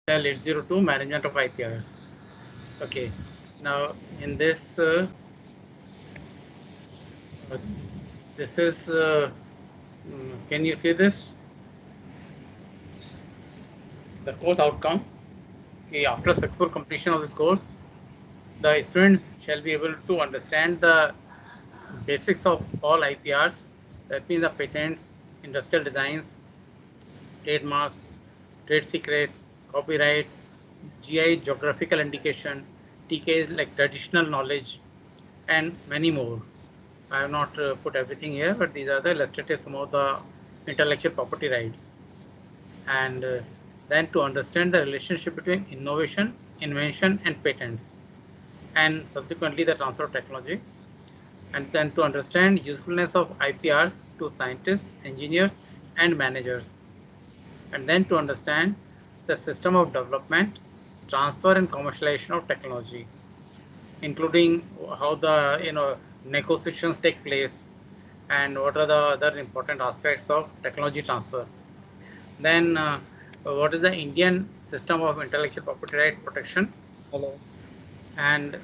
Cell 802 management of IPRs. Okay, now in this, uh, this is, can you see this? The course outcome. Okay, after successful completion of this course, the students shall be able to understand the basics of all IPRs, that means the patents, industrial designs, trademarks, trade secret, copyright, GI geographical indication, TKs like traditional knowledge, and many more. I have not put everything here, but these are the illustrative some of the intellectual property rights. And then to understand the relationship between innovation, invention, and patents, and subsequently the transfer of technology, and then to understand usefulness of IPRs to scientists, engineers, and managers, and then to understand the system of development, transfer, and commercialization of technology, including how the negotiations take place and what are the other important aspects of technology transfer. Then what is the Indian system of intellectual property rights protection, hello and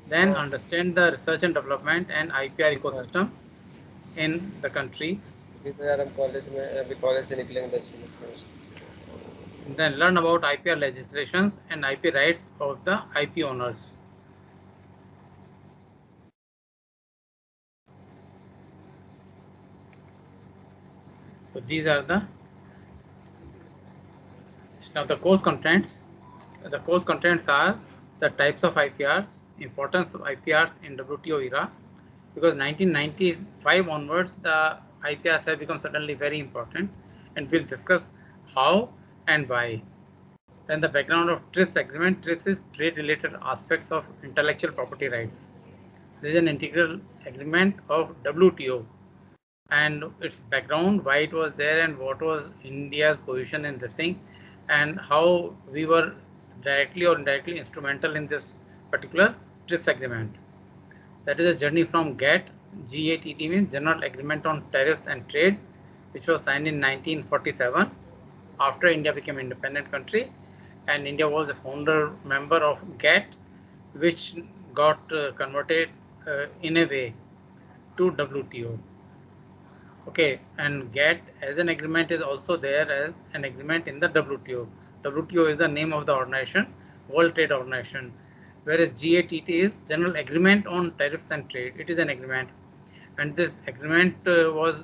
then हाँ understand the research and development and IPR हाँ ecosystem in the country. अभी तो यार हम college में अभी college से निकलेंगे 10 मिनट में Then learn about IPR legislations and IP rights of the IP owners. So these are the now the course contents. The course contents are the types of IPRs, importance of IPRs in WTO era, because 1995 onwards the IPRs have become suddenly very important, and we'll discuss how and why. Then the background of TRIPS agreement. TRIPS is trade related aspects of intellectual property rights. This is an integral agreement of WTO, and its background, why it was there, and what was India's position in this thing, and how we were directly or indirectly instrumental in this particular TRIPS agreement. That is a journey from GATT means General Agreement on Tariffs and Trade, which was signed in 1947 after India became an independent country, and India was a founder member of GATT, which got converted in a way to WTO. Okay, and GATT as an agreement is also there as an agreement in the WTO. WTO is the name of the organization, World Trade Organization, whereas GATT is General Agreement on Tariffs and Trade. It is an agreement, and this agreement was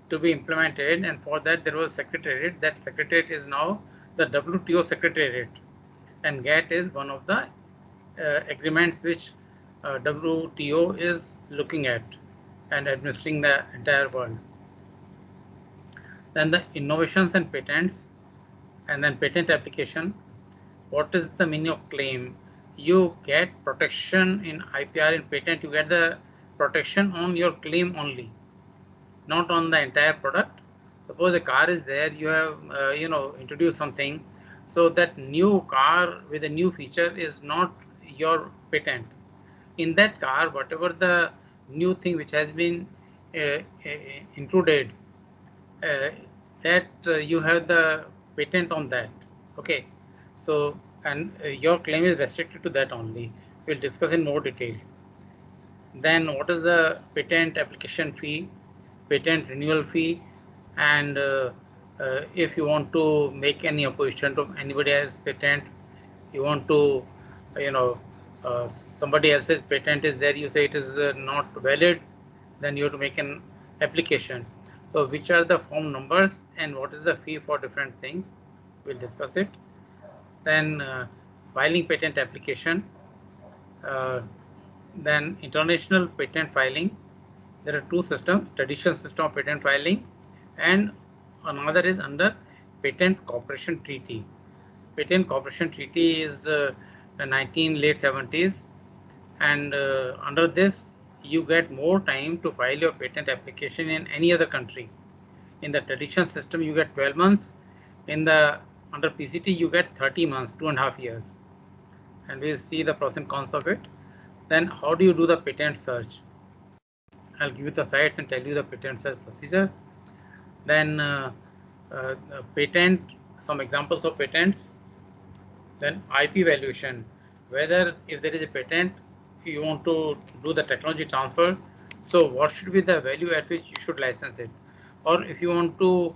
to be implemented, and for that there was secretariat. That secretariat is now the WTO secretariat, and GATT is one of the agreements which WTO is looking at and administering the entire world. Then the innovations and patents, and then patent application. What is the meaning of claim? You get protection in IPR. In patent you get the protection on your claim only, not on the entire product. Suppose a car is there, you have introduced something, so that new car with a new feature is not your patent. In that car, whatever the new thing which has been uh, uh, included, uh, that you have the patent on that. Okay, so and your claim is restricted to that only. We'll discuss in more detail. Then what is the patent application fee, patent renewal fee, and if you want to make any opposition to anybody else's patent, you want to, you know, somebody else's patent is there, you say it is not valid, then you have to make an application. So which are the form numbers and what is the fee for different things? We'll discuss it. Then filing patent application. Uh, then international patent filing. There are two systems: traditional system of patent filing, and another is under Patent Cooperation Treaty. Patent Cooperation Treaty is 19 late 70s, and under this you get more time to file your patent application in any other country. In the traditional system you get 12 months. In the under PCT you get 30 months, 2.5 years, and we'll see the pros and cons of it. Then how do you do the patent search? I'll give you the sites and tell you the patent search procedure. Then patent, some examples of patents. Then IP valuation, whether if there is a patent, you want to do the technology transfer, so what should be the value at which you should license it? Or if you want to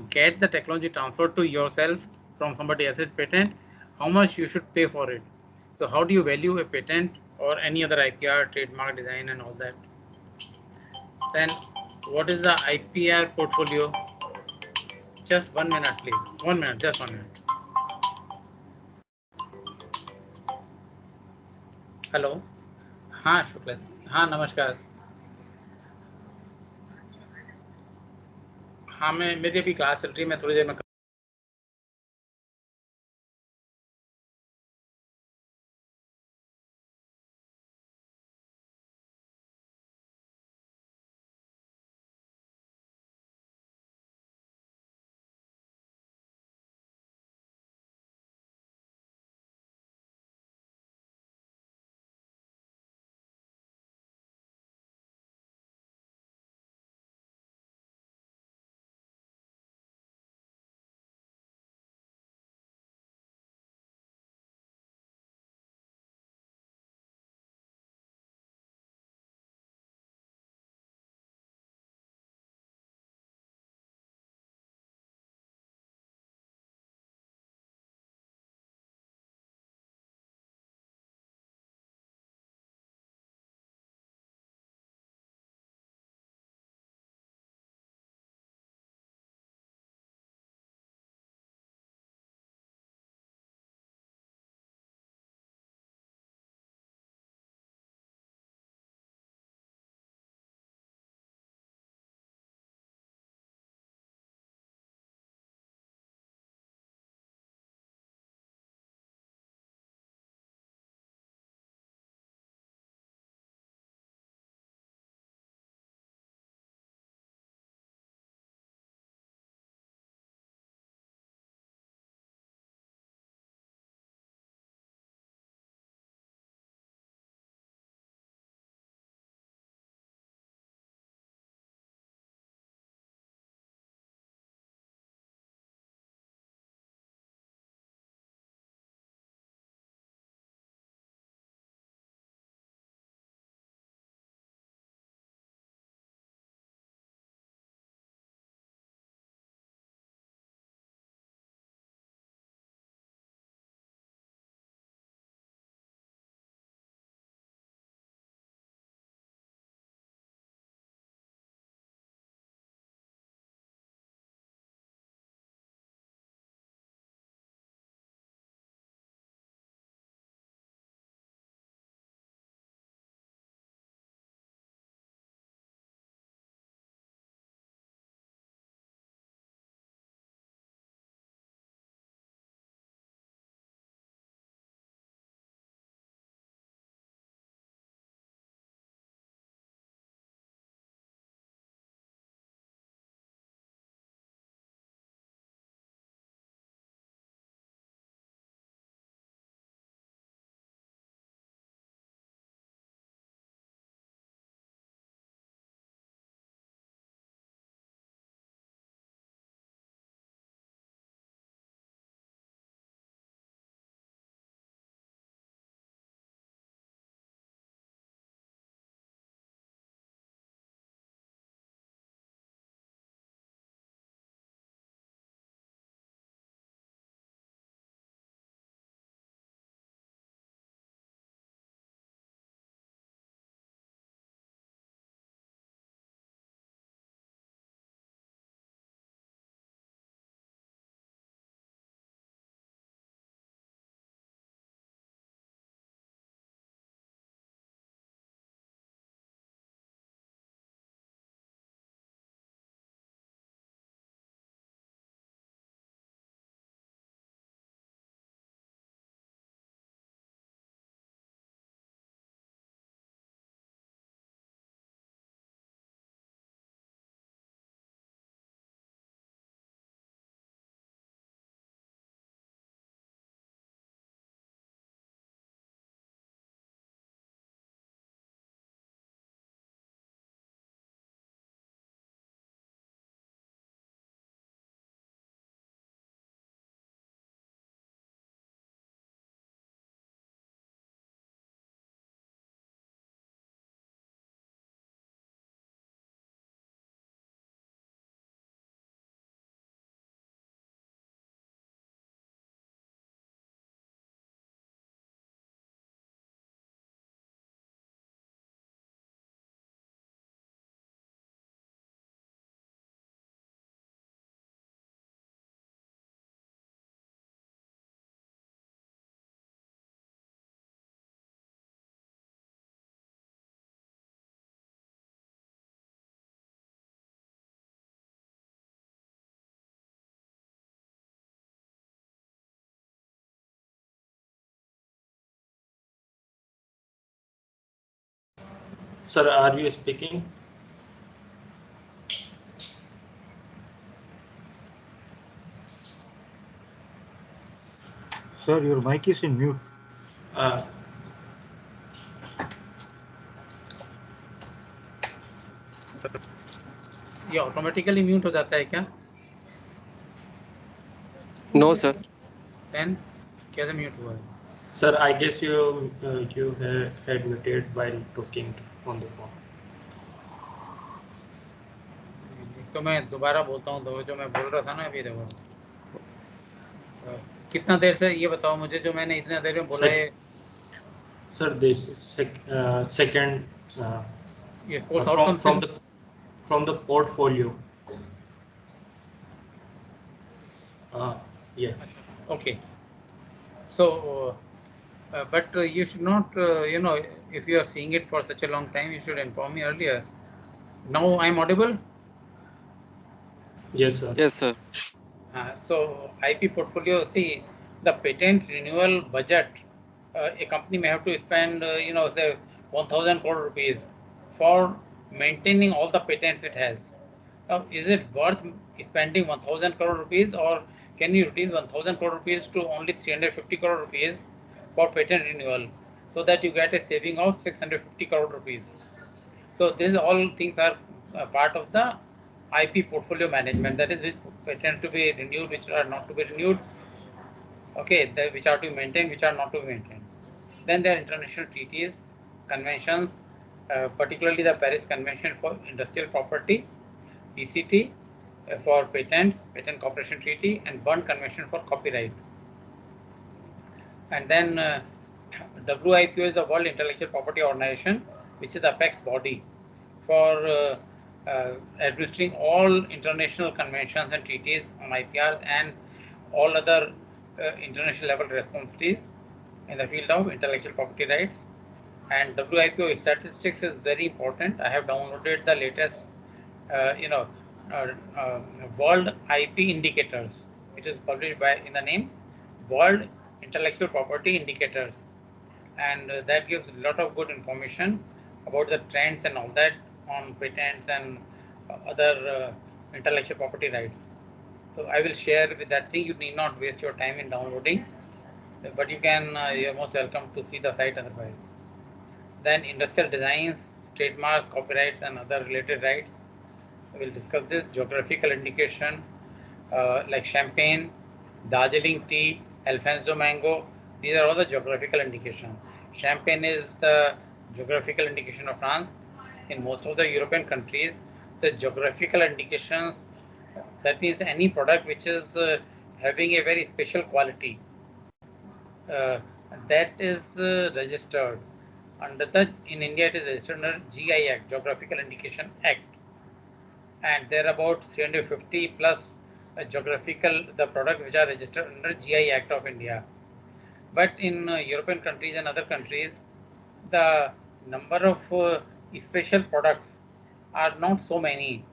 get the technology transferred to yourself from somebody else's patent, how much you should pay for it? So how do you value a patent or any other IPR, trademark, design and all that? Then what is the IPR portfolio? Just 1 minute, please. 1 minute, just 1 minute. Hello. हाँ शुक्ला. हाँ नमस्कार. हाँ मैं मेरी अभी class चल रही है, मैं थोड़ी देर में Sir, are you speaking? Sir, your mic is in mute. ये ऑटोमेटिकली म्यूट हो जाता है क्या? No, sir. Then कैसे म्यूट हुआ है? Sir, I guess you had muted while talking on the phone. तो मैं दोबारा बोलता हूँ, तो जो मैं बोल रहा था ना अभी, देखो कितना देर से, ये बताओ मुझे, जो मैंने इतना देर में बोला है. Sir, this is second ये course outcome from the portfolio. Yeah. Okay. So, but you should not, you know, if you are seeing it for such a long time, you should inform me earlier. Now I am audible? Yes, sir. Yes, sir. So IP portfolio, see, the patent renewal budget, a company may have to spend, you know, say 1,000 crore rupees for maintaining all the patents it has. Now, is it worth spending 1,000 crore rupees, or can you reduce 1,000 crore rupees to only 350 crore rupees for patent renewal, so that you get a saving of 650 crore rupees? So these all things are part of the IP portfolio management, that is, which patents to be renewed, which are not to be renewed, okay, which are to be maintained, which are not to be maintained. Then there are international treaties, conventions, particularly the Paris Convention for Industrial Property, PCT, for patents, Patent Cooperation Treaty, and Berne Convention for copyright. And then WIPO is the World Intellectual Property Organization, which is the apex body for administering all international conventions and treaties on IPRs and all other international level responsibilities in the field of intellectual property rights. And WIPO statistics is very important. I have downloaded the latest, World IP Indicators, which is published by in the name World Intellectual Property Indicators, and that gives a lot of good information about the trends and all that on patents and other intellectual property rights. So I will share with that thing. You need not waste your time in downloading, but you can, you're most welcome to see the site otherwise. Then industrial designs, trademarks, copyrights, and other related rights. We will discuss this. Geographical indication, like champagne, Darjeeling tea, Alfonso mango. These are all the geographical indication. Champagne is the geographical indication of France. In most of the European countries, the geographical indications, that means any product which is having a very special quality, that is registered under the, in India it is registered under GI Act, Geographical Indication Act, and there are about 350 plus geographical, the product which are registered under GI Act of India. But in European countries and other countries, the number of special products are not so many,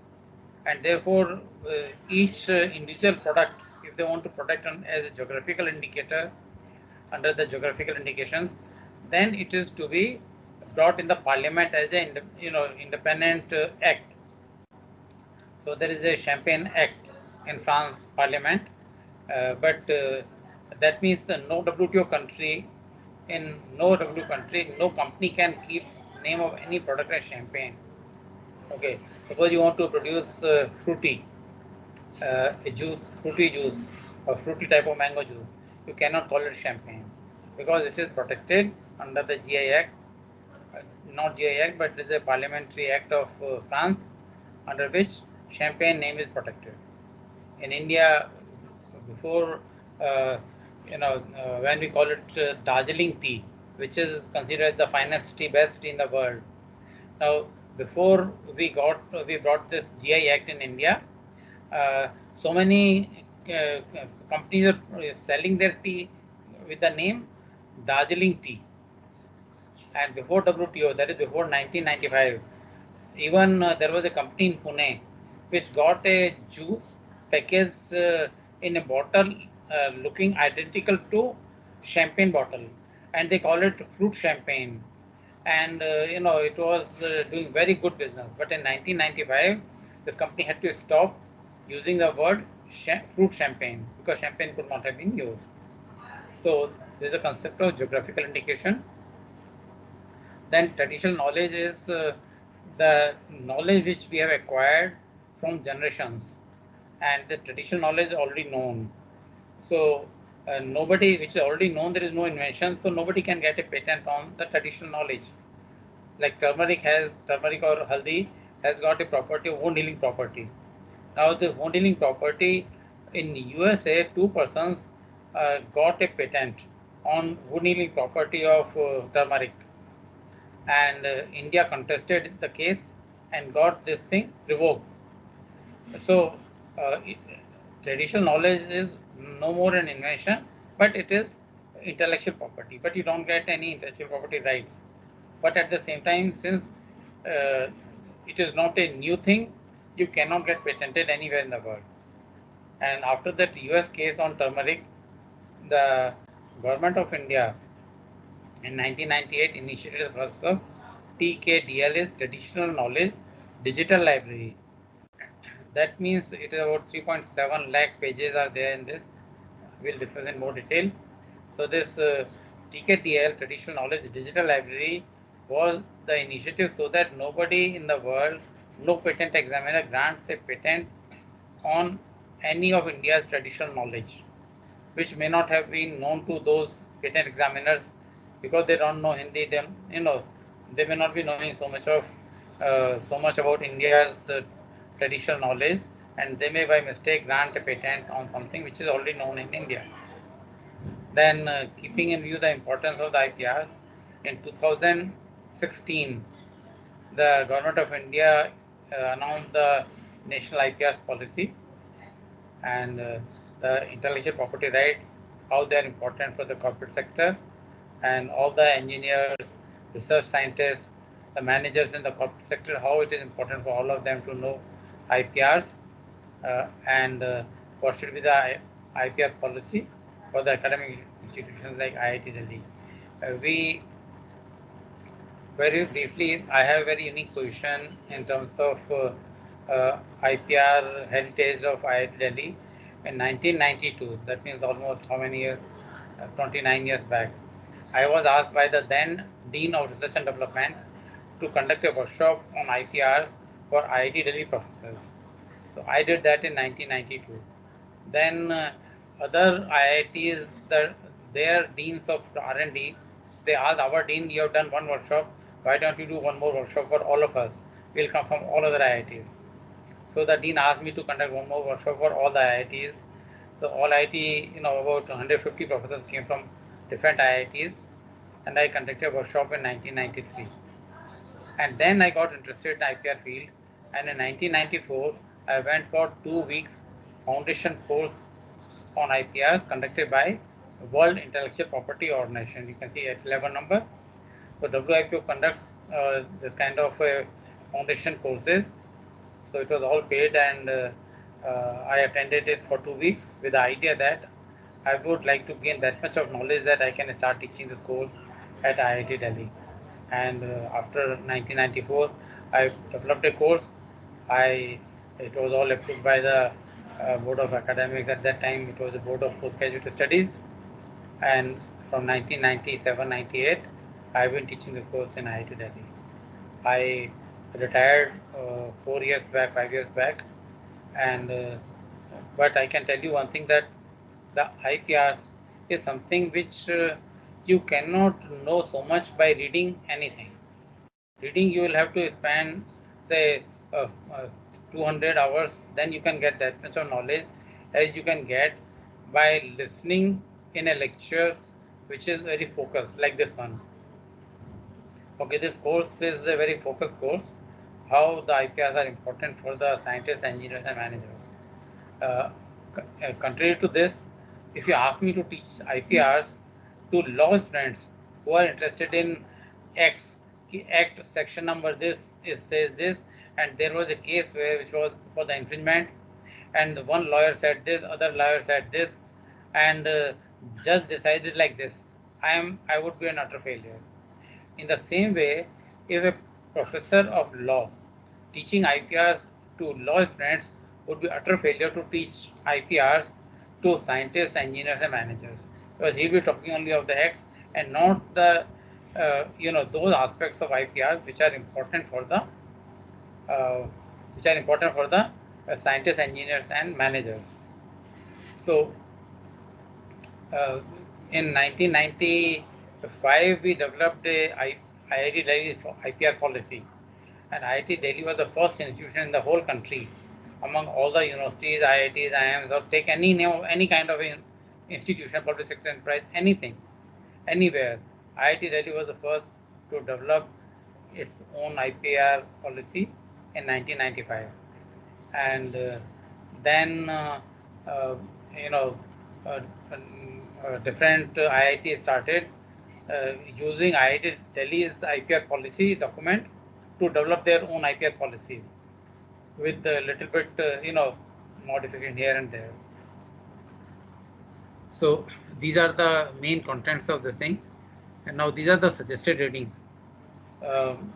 and therefore each individual product, if they want to protect as a geographical indicator under the geographical indications, then it is to be brought in the parliament as a independent act. So there is a Champagne Act in France Parliament, but that means no WTO country, in no WTO country, no company can keep name of any product as champagne. Okay, suppose you want to produce fruity, a juice, fruity juice, or fruity type of mango juice, you cannot call it champagne because it is protected under the GI Act, not GI Act, but it is a parliamentary act of France, under which champagne name is protected. In India, before, when we call it Darjeeling tea, which is considered the finest tea, best tea in the world. Now, before we brought this GI Act in India, so many companies are selling their tea with the name Darjeeling tea. And before WTO, that is before 1995, even there was a company in Pune which got a juice packaged in a bottle looking identical to champagne bottle, and they call it fruit champagne. and it was doing very good business. But in 1995, this company had to stop using the word fruit champagne because champagne could not have been used. So there's a concept of geographical indication. Then traditional knowledge is the knowledge which we have acquired from generations, and the traditional knowledge is already known. So nobody, which is already known, there is no invention, so nobody can get a patent on the traditional knowledge. Like turmeric or haldi has got a property of wound healing property. Now the wound healing property in USA, two persons got a patent on wound healing property of turmeric, and India contested the case and got this thing revoked. So it, traditional knowledge is no more an invention, but it is intellectual property. But you don't get any intellectual property rights. But at the same time, since it is not a new thing, you cannot get patented anywhere in the world. And after that US case on turmeric, the government of India in 1998 initiated the process of TKDL, is Traditional Knowledge Digital Library. That means it is about 3.7 lakh pages are there in this. We'll discuss in more detail. So this TKDL, Traditional Knowledge Digital Library, was the initiative so that nobody in the world, no patent examiner grants a patent on any of India's traditional knowledge, which may not have been known to those patent examiners because they don't know Hindi. They may not be knowing so much about India's traditional knowledge, and they may by mistake grant a patent on something which is already known in India. Then, keeping in view the importance of the IPRs, in 2016, the Government of India announced the National IPRs policy, and the intellectual property rights, how they are important for the corporate sector, and all the engineers, research scientists, the managers in the corporate sector, how it is important for all of them to know IPRs, and what should be the IPR policy for the academic institutions like IIT Delhi. We very briefly, I have a very unique position in terms of IPR heritage of IIT Delhi. In 1992, that means almost how many years? 29 years back, I was asked by the then Dean of Research and Development to conduct a workshop on IPRs for IIT Delhi professors. So I did that in 1992. Then other IITs, their deans of R&D, they asked our dean, you have done one workshop, why don't you do one more workshop for all of us? We'll come from all other IITs. So the dean asked me to conduct one more workshop for all the IITs. So all IIT, about 150 professors came from different IITs, and I conducted a workshop in 1993. And then I got interested in IPR field, and in 1994 I went for 2 weeks foundation course on IPRs conducted by World Intellectual Property Organization. You can see at 11 number. So WIPO conducts this kind of foundation courses. So it was all paid, and I attended it for 2 weeks with the idea that I would like to gain that much of knowledge that I can start teaching this course at IIT Delhi. And after 1994, I developed a course. It was all approved by the Board of Academics at that time. It was the Board of Postgraduate Studies, and from 1997-98, I've been teaching this course in IIT Delhi. I retired 4 years back, 5 years back, and but I can tell you one thing, that the IPRs is something which you cannot know so much by reading anything. Reading, you will have to spend, say, 200 hours, then you can get that much of knowledge as you can get by listening in a lecture which is very focused, like this one. Okay, this course is a very focused course, how the IPRs are important for the scientists, engineers, and managers. Uh, Contrary to this, if you ask me to teach IPRs to law students who are interested in acts, act section number this says this, and there was a case which was for the infringement, and one lawyer said this, other lawyer said this, and judge decided like this, I would be an utter failure. In the same way, if a professor of law teaching IPRs to law students would be utter failure to teach IPRs to scientists, engineers, and managers, because he'll be talking only of the X and not the those aspects of IPRs which are important for the uh, scientists, engineers, and managers. So uh, in 1995, we developed a IIT Delhi IPR policy, and IIT Delhi was the first institution in the whole country, among all the universities, IITs, IIMs, or take any name of any kind of institution, public sector enterprise, anything, anywhere. IIT Delhi was the first to develop its own IPR policy in 1995, and then uh, you know uh, different IIT started using IIT Delhi's IPR policy document to develop their own IPR policies with a little bit modification here and there. So these are the main contents of the thing, and now these are the suggested readings. um,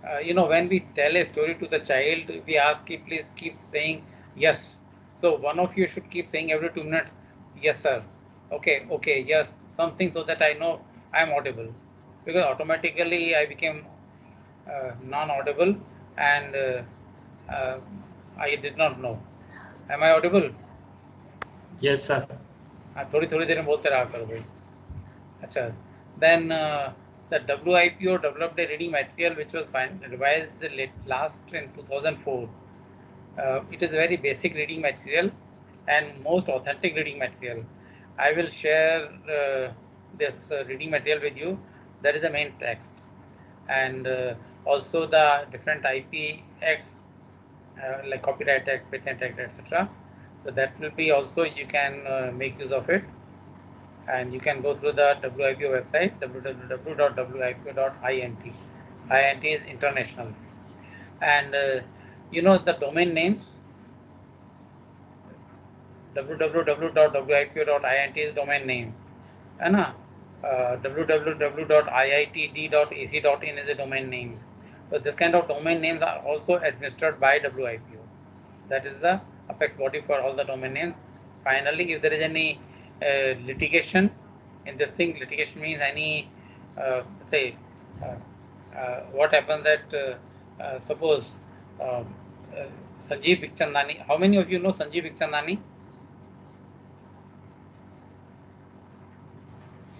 when we tell a story to the child, we ask him, please keep saying yes. So one of you should keep saying every 2 minutes, yes, sir. Okay, okay, yes, something so that I know I am audible. Because automatically I became non-audible and uh, I did not know. Am I audible? Yes, sir. थोड़ी थोड़ी देर में बोलते रहा करो भाई. अच्छा, then the WIPO developed a reading material which was revised last in 2004. It is a very basic reading material and most authentic reading material. I will share this reading material with you. That is the main text, and also the different IP acts like Copyright Act, Patent Act, etc. So that will be also, you can make use of it, and you can go through the WIPO website, www.wipo.int. INT is international, and the domain names. www.wipo.int is domain name, है ना? www.iitd.ac.in is a domain name. So this kind of domain names are also administered by WIPO. That is the apex body for all the domain names. Finally, if there is any litigation in this thing, litigation means any say what happens that suppose Sanjeev Bikhchandani. How many of you know Sanjeev Bikhchandani?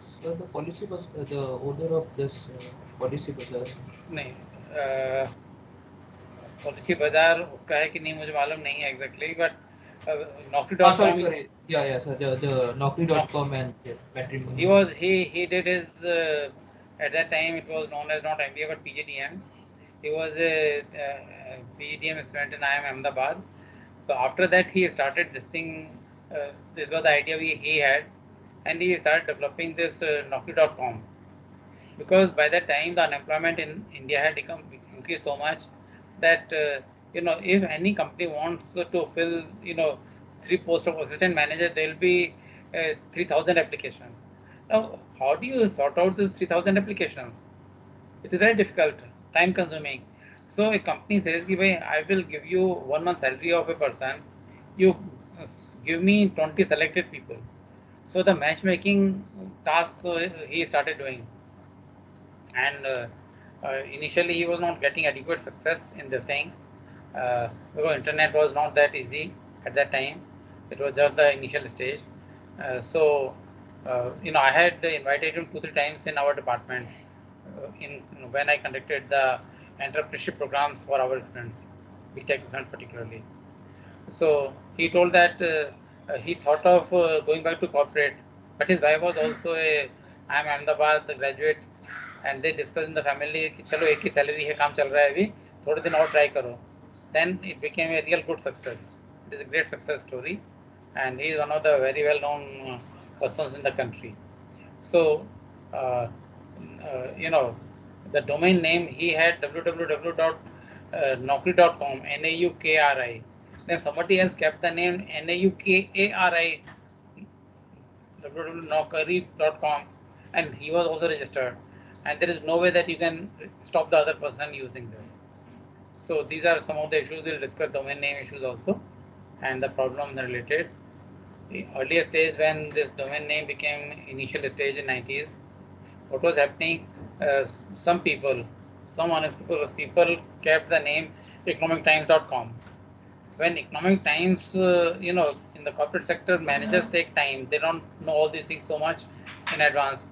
So the policy was the owner of this policy bazaar. नहीं, policy बाजार उसका है कि नहीं मुझे मालूम नहीं है exactly, but Naukri.com. Sorry. Yeah, sir. The Naukri.com and yes, matrimony. He did his at that time it was known as not MBA but PGDM. He was a PGDM student in IIM Ahmedabad. So after that he started this thing. This was the idea he had, and he started developing this Naukri.com, because by that time the unemployment in India had increased so much that if any company wants to fill 3 posts of assistant manager, there will be 3,000 applications. Now, how do you sort out these 3,000 applications? It is very difficult, time consuming. So a company says, I will give you 1 month salary of a person, you give me 20 selected people. So the matchmaking task he started doing, and initially he was not getting adequate success in this thing because internet was not that easy at that time. It was just the initial stage. I had invited him 2-3 times in our department when I conducted the entrepreneurship programs for our students, BTech students particularly. So he told that he thought of going back to corporate, but his wife was also a IIM Ahmedabad graduate, and they discussed in the family कि चलो एक ही salary है, काम चल रहा है अभी, थोड़े दिन और try करो. Then it became a real good success. It is a great success story, and he is one of the very well known persons in the country. So the domain name he had www.naukri.com, NAUKRI. Then somebody else kept the name NAUKARI, www.naukri.com, and he was also registered. and there is no way that you can stop the other person using this. So these are some of the issues. We'll discuss domain name issues also and the problem related. The earlier stage when this domain name became initial stage in 90s, what was happening? Some people, some honest people kept the name economictimes.com. When Economic Times, in the corporate sector, managers take time. They don't know all these things so much in advance.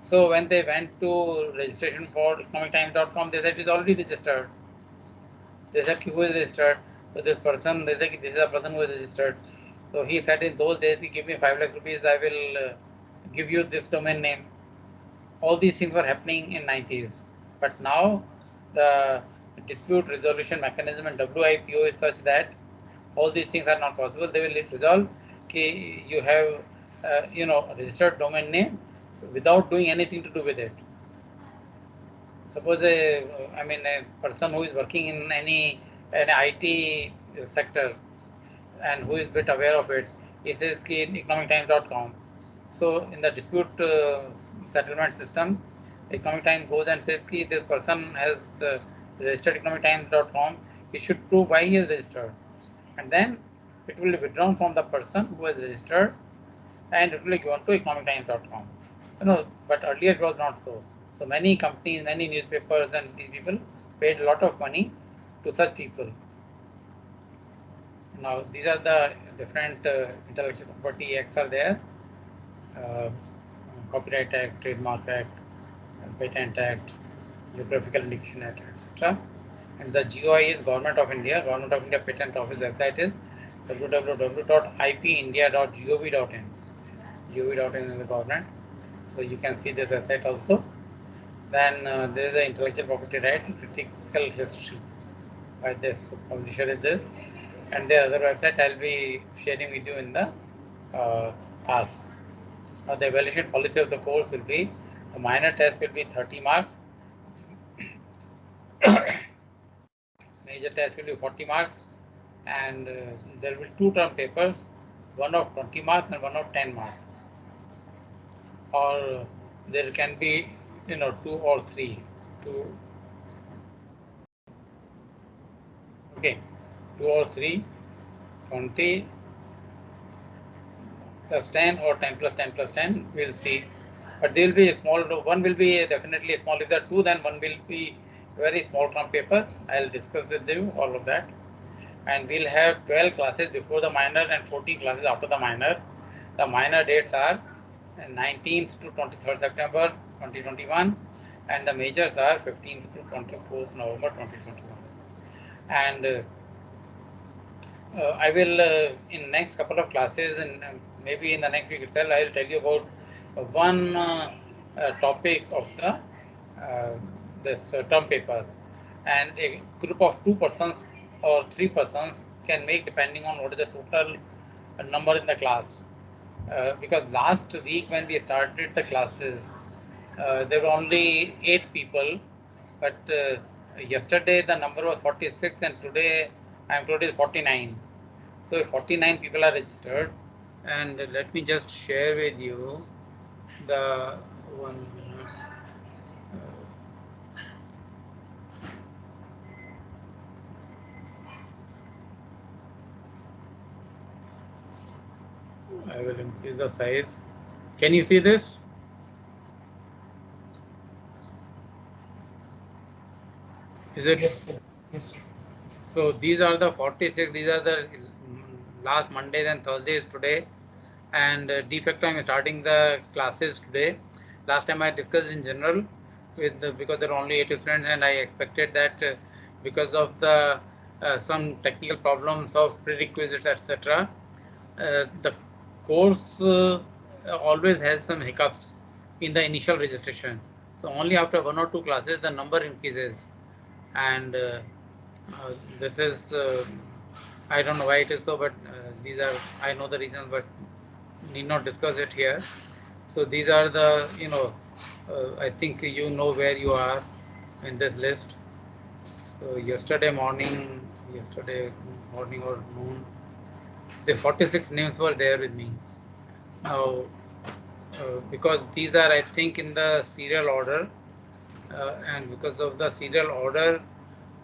So when they went to registration for economictimes.com, they said it is already registered. They said who is registered? So this person, they said this is a person who is registered. So he said in those days, he give me 5 lakh rupees, I will give you this domain name. All these things were happening in 90s. But now the dispute resolution mechanism in WIPO is such that all these things are not possible. They will resolve कि you have a registered domain name without doing anything to do with it. Suppose a person who is working in an IT sector and who is a bit aware of it, he says कि economictimes.com. So in the dispute settlement system, Economic Times goes and says कि this person has registered economictimes.com. He should prove why he is registered, and then it will be withdrawn from the person who has registered, and it will be given to economictimes.com. But earlier it was not so. So many companies, many newspapers, and these people paid a lot of money to such people. Now these are the different intellectual property acts are there. Copyright Act, Trademark Act, Patent Act, Geographical Indication Act, etc. And the GOI is Government of India. Government of India Patent Office website is www.ipindia.gov.in. gov.in is the government. So you can see this website also. Then there is the intellectual property rights, critical history. By this publisher is this, and the other website I'll be sharing with you in the class. The evaluation policy of the course will be, the minor test will be 30 marks, major test will be 40 marks, and there will be 2 term papers, one of 20 marks and one of 10 marks. Or there can be 2 or 3. 2 or 3, 20 plus 10 or 10 plus 10 plus 10, we'll see. But there will be a small, one will be definitely small. If there are 2, then one will be very small term paper. I'll discuss with you all of that. And we'll have 12 classes before the minor and 14 classes after the minor. The minor dates are 19th to 23rd September 2021, and the majors are 15th to 24th November 2021. And I will in next couple of classes, and maybe in the next week itself, I will tell you about one topic of the this term paper, and a group of 2 persons or 3 persons can make, depending on what is the total number in the class. Because last week when we started the classes, there were only 8 people, but yesterday the number was 46, and today I am told is 49. So 49 people are registered, and let me just share with you the one. I will increase the size. Can you see this? Is it? Yes, sir. Yes, sir. So these are the 46. These are the last Mondays and Thursdays today, and de facto I'm starting the classes today. Last time I discussed in general because there are only 8 students, and I expected that because of the some technical problems of prerequisites, etc. The course always has some hiccups in the initial registration. So only after 1 or 2 classes the number increases, and this is I don't know why it is so, but these are, I know the reasons, but need not discuss it here. So these are the I think you know where you are in this list. So yesterday morning or noon, the 46 names were there with me. Now because these are, I think, in the serial order, and because of the serial order,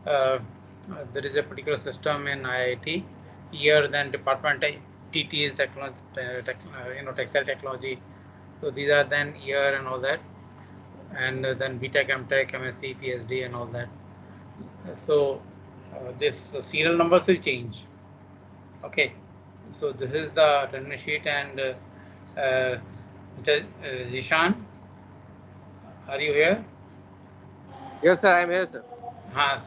there is a particular system in IIT. Here, then department TT is technology, textile technology. So these are then year and all that, and then BTech, MTech, MSc, PhD, and all that. So this serial numbers will change. Okay, so this is the attendance sheet, and Zishan, are you here? Yes, sir. I am here, sir.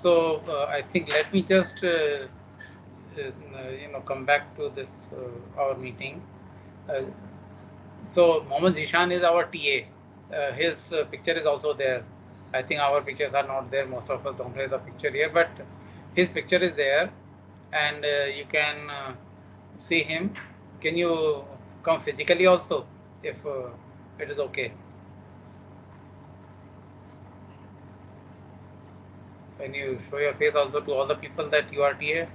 So I think let me just come back to this our meeting. Uh, so Mohammed Zishan is our TA. His picture is also there. I think our pictures are not there. Most of us don't have the picture here, but his picture is there, and you can see him. Can you come physically also, if it is okay? Can you show your face also to all the people that you are TA?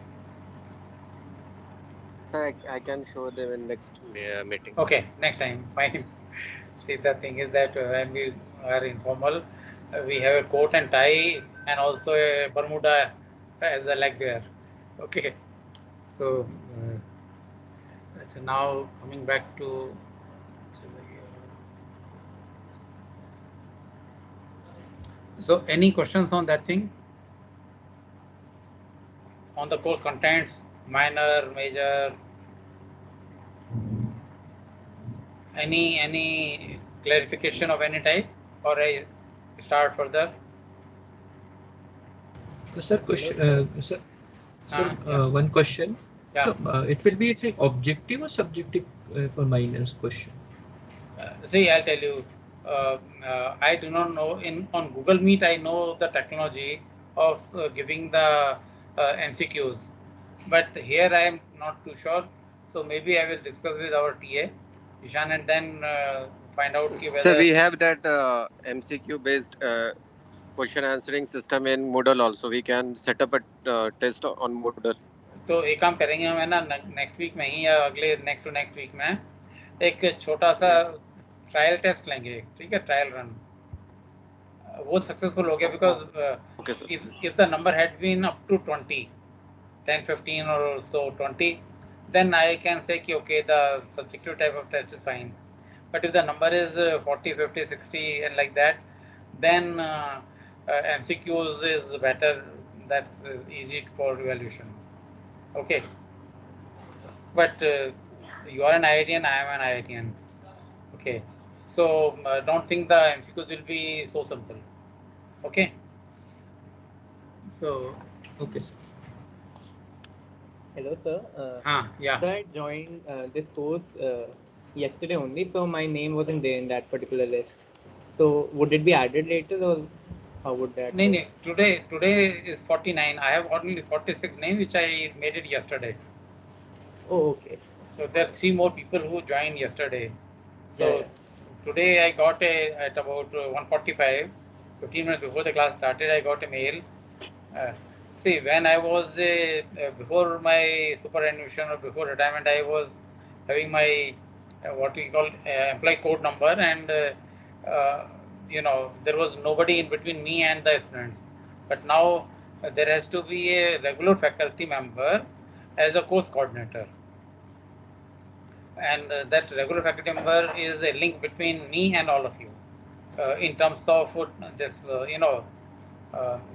Sir, I can show them in next meeting. Okay, next time, fine. See, the thing is that when we are informal, we have a coat and tie and also a Bermuda as a leg wear. Okay, so now coming back to so any questions on that thing? On the course contents, minor, major, any clarification of any type, or I start further? Sir, one question. Yeah. So it will be objective or subjective for minors question? See, I'll tell you. I do not know. On Google Meet, I know the technology of giving the MCQs, but here I am not too sure. So maybe I will discuss with our TA, Ishan, and then find out whether. Sir, we have that MCQ based question answering system in Moodle also. We can set up a test on Moodle. तो एक काम करेंगे हम, है ना, next week में ही या अगले नेक्स्ट टू नेक्स्ट वीक में एक छोटा सा ट्रायल टेस्ट लेंगे, ठीक है, ट्रायल रन. वो सक्सेसफुल हो गया because if the number had been up to 20, 10, 15 or so 20, then I can say कि okay, the subjective type of test is fine. But if the number is 40, 50, 60 and like that, then MCQs is better. That's easy for evaluation. Okay, but you are an IITian, I am an IITian. Okay, so don't think the MCQs will be so simple. Okay, so Okay, sir. Hello, sir. Yeah. So I joined this course yesterday only, so my name wasn't there in that particular list. So would it be added later, or how would that? No, today is 49. I have only 46 names, which I made it yesterday. Oh, okay. So there are 3 more people who joined yesterday. So Yeah. today I got at about 1:45, 15 minutes before the class started, I got a mail. See, when I was before my superannuation or before retirement, I was having my what we call employee code number, and there was nobody in between me and the students. But now there has to be a regular faculty member as a course coordinator, and that regular faculty member is a link between me and all of you in terms of this,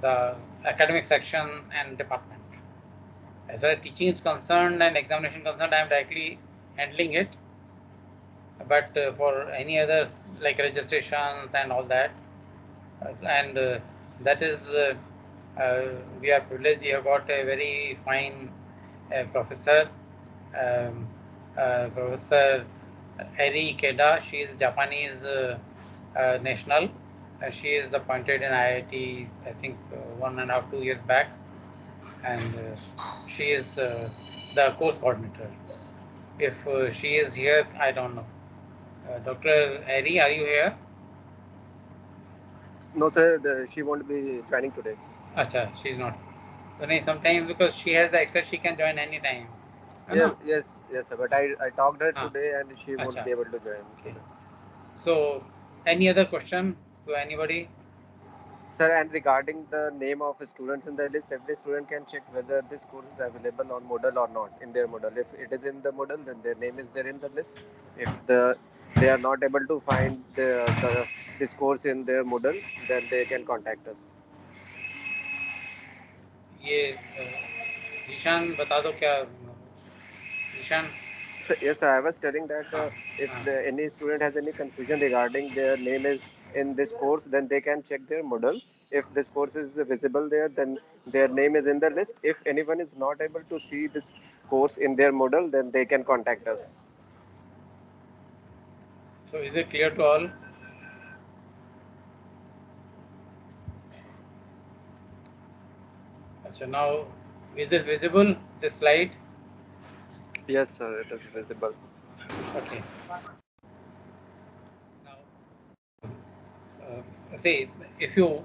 the academic section and department. As far as teaching is concerned and examination concerned, I am directly handling it. But for any other like registrations and all that, and that is we are privileged. We have got a very fine professor, Professor Eri Ikeda. She is Japanese national. She is appointed in IIT, I think 1.5 to 2 years back, and she is the course coordinator. If she is here, I don't know. Dr. Eri, are you here? No, sir, she won't be joining today. Acha, she's not. So, sometimes because she has the access, she can join anytime. Yes, sir. But I talked her today, and she won't be able to join. Okay. So, any other question to anybody? Sir, and regarding the name of students in the list, every student can check whether this course is available on Moodle or not in their Moodle. If it is in the Moodle, then their name is there in the list. If they are not able to find this course in their Moodle, then they can contact us. ये ईशान बता दो क्या Ishan So, yes, sir, I was telling that if any student has any confusion regarding their name is in this course, then they can check their Moodle. If this course is visible there, then their name is in the list. If anyone is not able to see this course in their Moodle, then they can contact us. So is it clear to all? Achha, now is this visible, this slide? Yes, sir, it is visible. Okay. Now, say if you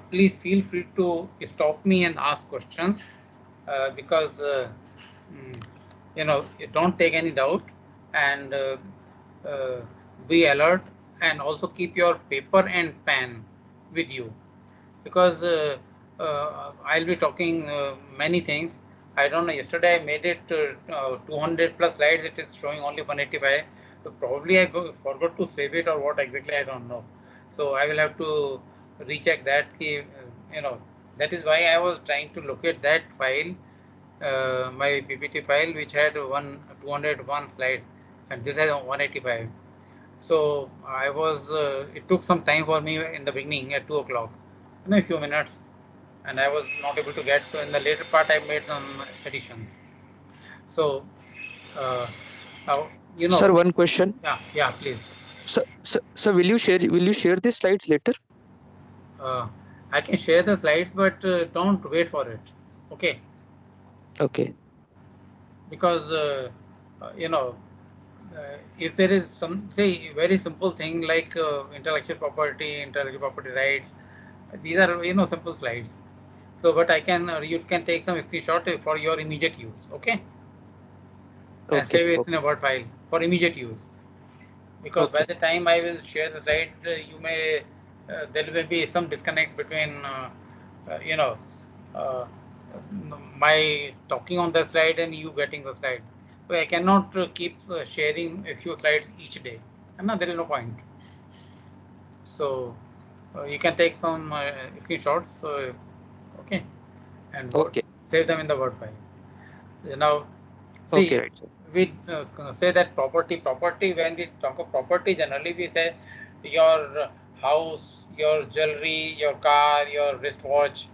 please feel free to stop me and ask questions because you know, don't take any doubt and uh, be alert and also keep your paper and pen with you because I'll be talking many things. I don't know. Yesterday I made it 200 plus slides. It is showing only 185. So probably I forgot to save it or what exactly I don't know. So I will have to recheck that. You know, that is why I was trying to locate that file, my PPT file, which had 201 slides, and this has 185. So I was. It took some time for me in the beginning at 2 o'clock, a few minutes, and I was not able to get. So in the later part, I made some additions. So uh, now you know. Sir, one question. Yeah, please. So will you share the slides later? I can share the slides, but don't wait for it. Okay. Okay. Because you know, if there is some say very simple thing like intellectual property rights, these are simple slides. So, but I can you can take some screenshot for your immediate use. Okay. And Okay. save it Okay. in a Word file for immediate use. Because by Okay. the time I will share the slide, you may there may be some disconnect between you know uh, my talking on the slide and you getting the slide. So I cannot keep sharing a few slides each day. And no, there is no point. So you can take some screenshots, okay, and Okay. save them in the Word file. Now, Okay. see, Right, sir. we say that property. When we talk of property, generally we say your house, your jewelry, your car, your wristwatch,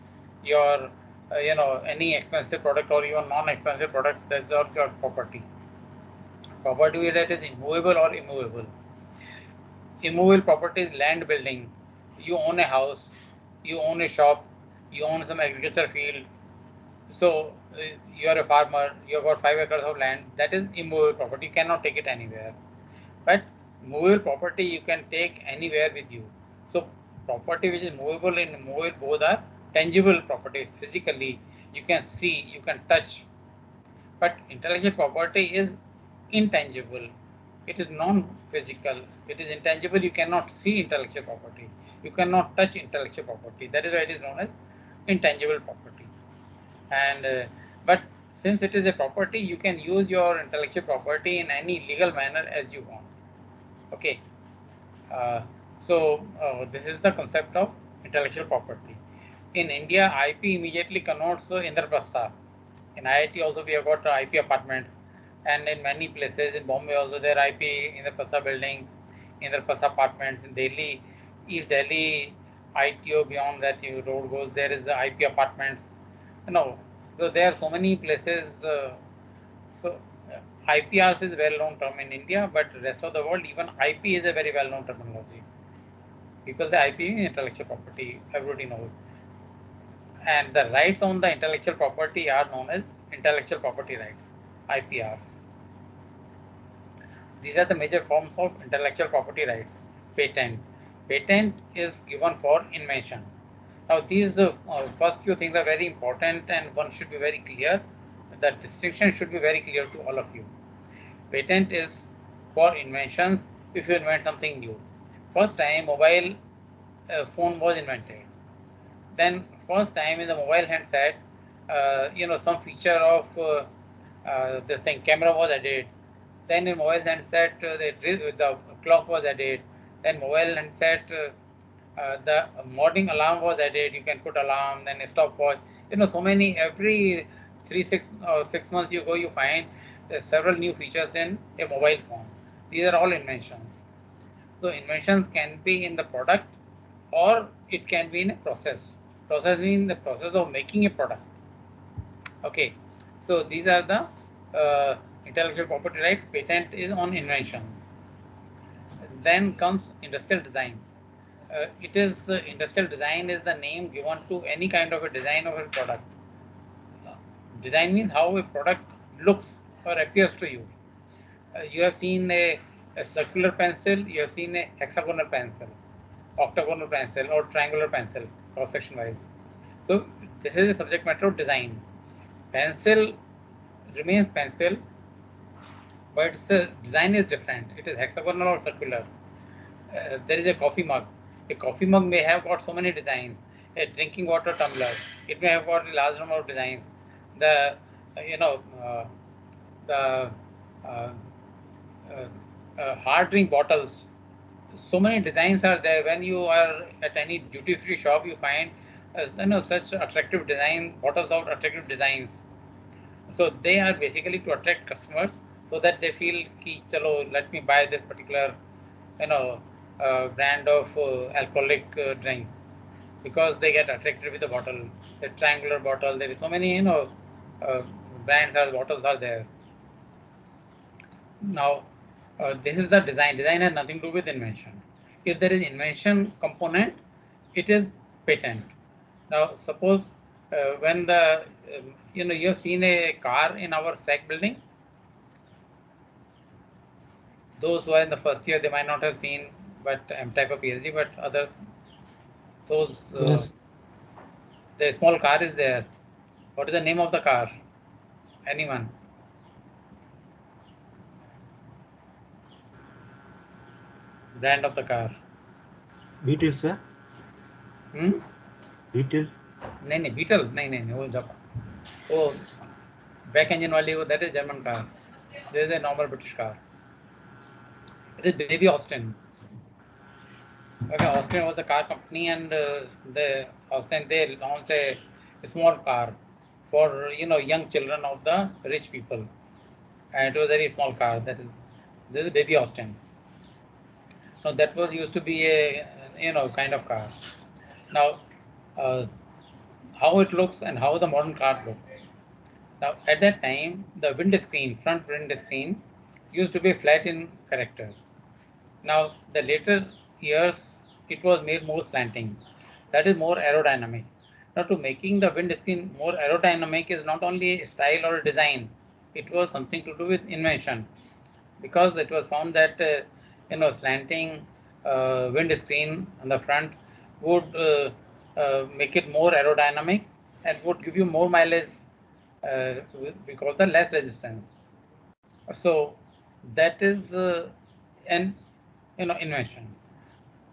your any expensive product or even non-expensive products. That's all your property. Property is that is immovable or immovable. Immovable property is land building. You own a house, you own a shop, you own some agriculture field. So you are a farmer, you have got 5 acres of land. That is immovable property. You cannot take it anywhere. But movable property you can take anywhere with you. So property which is movable and immovable both are tangible property physically. You can see, you can touch. But intellectual property is intangible. It is non-physical. It is intangible. You cannot see intellectual property. You cannot touch intellectual property. That is why it is known as intangible property. And but since it is a property, you can use your intellectual property in any legal manner as you want. Okay. Uh, this is the concept of intellectual property. In India, IP immediately connotes Indraprastha. In IIT also we have got IP apartments, and in many places in Bombay also there are IP Indraprastha building, Indraprastha apartments. In Delhi, East Delhi, ITO beyond that road goes, there is the IP apartments. So there are so many places. So IPRs is a well-known term in India, but rest of the world, even IP is a very well-known terminology. People say IP is intellectual property, everybody knows. And the rights on the intellectual property are known as intellectual property rights, IPRs. These are the major forms of intellectual property rights. Patent. Patent is given for invention. Now, these first few things are very important and one should be very clear. The distinction should be very clear to all of you. Patent is for inventions if you invent something new. First time mobile phone was invented. Then first time in the mobile handset, some feature of this thing camera was added. Then in mobile handset, the clock was added. Then mobile handset, the morning alarm was added. You can put alarm, then a stopwatch. So many every 6 months you go, you find several new features in a mobile phone. These are all inventions. So inventions can be in the product or it can be in a process. Process means the process of making a product. Okay, so these are the intellectual property rights. Patent is on inventions. Then comes industrial design. Industrial design is the name given to any kind of a design of a product. Design means how a product looks or appears to you. You have seen a circular pencil, you have seen a hexagonal pencil, octagonal pencil, or triangular pencil, cross section wise. So this is the subject matter of design. Pencil remains pencil, but its design is different. It is hexagonal or circular. There is a coffee mug. A coffee mug may have got so many designs. A drinking water tumbler, it may have got a large number of designs. The the uh, hard drink bottles, so many designs are there. When you are at any duty free shop, you find such attractive design bottles of attractive designs. So they are basically to attract customers so that they feel ki chalo, let me buy this particular you know brand of alcoholic drink, because they get attracted with the bottle, the triangular bottle. There is so many uh, brands or bottles are there. Now, this is the design. Design has nothing to do with invention. If there is invention component, it is patent. Now, suppose when you have seen a car in our SEC building. Those who are in the first year, they might not have seen, but MTech or PhD, but others, those Yes. the small car is there. What is the name of the car? Anyone? Brand of the car? Beetle, sir. Hmm? Beetle. नहीं नहीं beetle नहीं नहीं नहीं वो Japan वो back engine वाली वो that is German car. There is a normal British car. It is Baby Austin. Okay, Austin was a car company, and the Austin they launched a small car for young children of the rich people, and it was a very small car. That is this is Baby Austin. Now that was used to be a kind of car. Now, uh, how it looks and how the modern car look. Now, at that time, the windscreen, front windscreen, used to be flat in character. Now, the later years, it was made more slanting. That is more aerodynamic. Now, to making the windscreen more aerodynamic is not only a style or a design. It was something to do with invention, because it was found that slanting windscreen on the front would make it more aerodynamic and would give you more mileage because the less resistance. So that is an invention.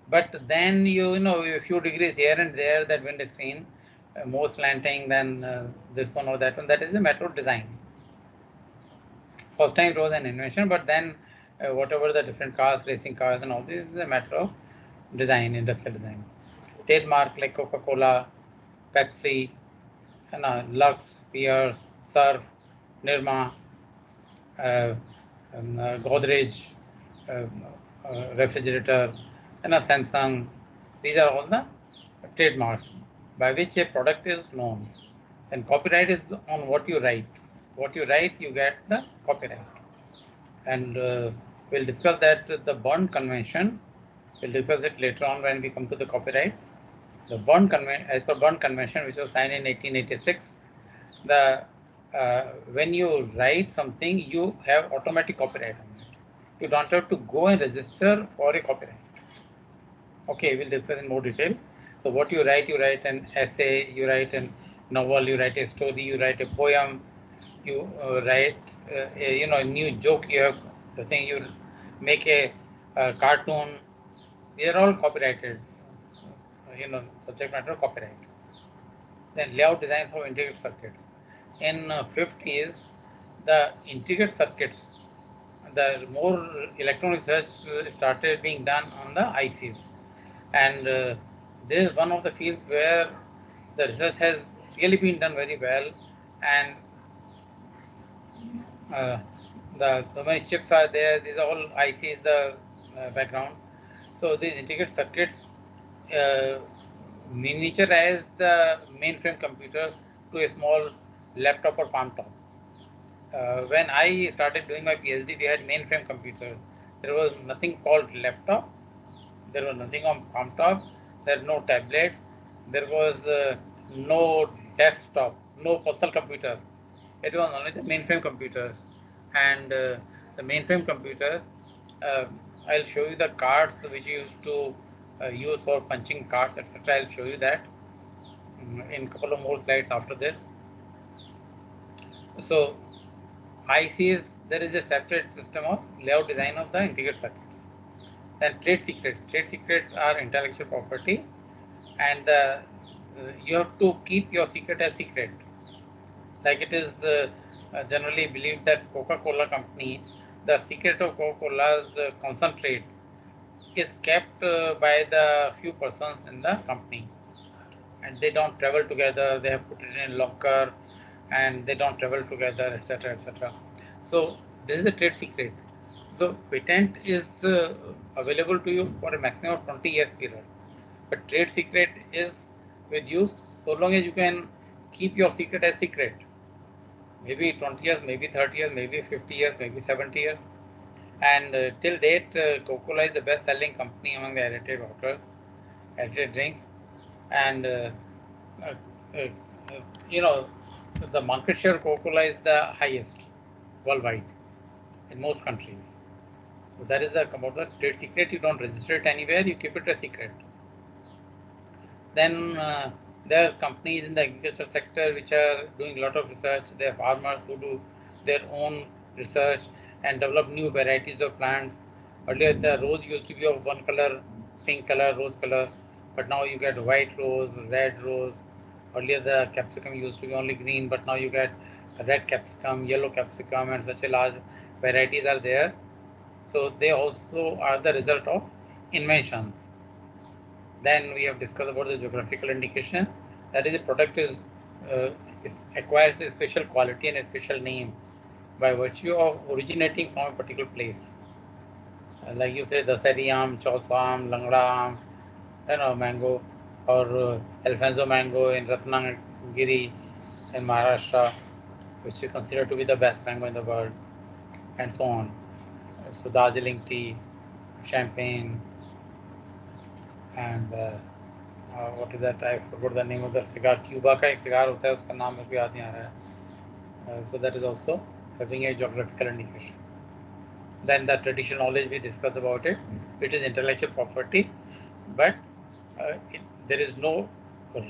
But then a few degrees here and there, that wind screen more slanting than this one or that one. That is a matter of design. First time it was an invention, but then whatever the different cars, racing cars, and all this is a matter of design, industrial design. Trademark like Coca-Cola, Pepsi, Lux, Pierce, Surf, Nirma, uh, Godrej, uh, refrigerator, Samsung. These are all the trademarks by which a product is known. And copyright is on what you write. What you write, you get the copyright. And we'll discuss that the Berne Convention. We'll discuss it later on when we come to the copyright. The Berne Convention, as per Berne Convention, which was signed in 1886, the when you write something, you have automatic copyright on it. You don't have to go and register for a copyright. Okay, we'll discuss in more detail. So what you write an essay, you write a novel, you write a story, you write a poem, you write a new joke. You have the thing, you make a cartoon. They are all copyrighted. Subject matter copyright. Then layout designs of integrated circuits. In fifth is the integrated circuits. The more electronic research started being done on the ICs, and this is one of the fields where the research has really been done very well, and uh, the so many chips are there. These are all ICs, the background. So these integrated circuits uh, miniaturize the mainframe computers to a small laptop or palm top. When I started doing my PhD, we had mainframe computers. There was nothing called laptop. There was nothing on palm top. There were no tablets. There was no desktop, no personal computer. It was only the mainframe computers. And the mainframe computer, uh, I'll show you the cards which you used to use for punching cards, etc. I'll show you that in a couple of more slides after this. So ICs, there is a separate system of layout design of the integrated circuits. Then trade secrets. Trade secrets are intellectual property, and you have to keep your secret as secret. Like it is generally believed that Coca-Cola company, the secret of Coca-Cola's concentrate is kept by the few persons in the company, and they don't travel together. They have put it in a locker, and they don't travel together, etc., etc. So this is a trade secret. So patent is available to you for a maximum of 20 years period. But trade secret is with you so long as you can keep your secret as secret. Maybe 20 years, maybe 30 years, maybe 50 years, maybe 70 years. And till date, Coca-Cola is the best-selling company among the aerated waters, aerated drinks, and uh, uh, you know the market share of Coca-Cola is the highest worldwide in most countries. So that is the about the trade secret. You don't register it anywhere. You keep it a secret. Then there are companies in the agriculture sector which are doing a lot of research. There are farmers who do their own research and develop new varieties of plants. Earlier, the rose used to be of one color, pink color, rose color, but now you get white rose, red rose. Earlier, the capsicum used to be only green, but now you get red capsicum, yellow capsicum, and such a large varieties are there. So they also are the result of inventions. Then we have discussed about the geographical indication. That is, a product uh, acquires a special quality and a special name by virtue of originating from a particular place. Like you say, Dasari Am, Chausa Am, Langda Am, mango, or Alfonso mango in Ratnagiri in Maharashtra, which is considered to be the best mango in the world, and so on. So Darjeeling tea, champagne, and what is that? I forgot the name of the cigar. Cuba का एक cigar होता है, उसका नाम मेरे को याद नहीं आ रहा है. So that is also having a geographical indication. Then the traditional knowledge we discussed about it. It is intellectual property, but there is no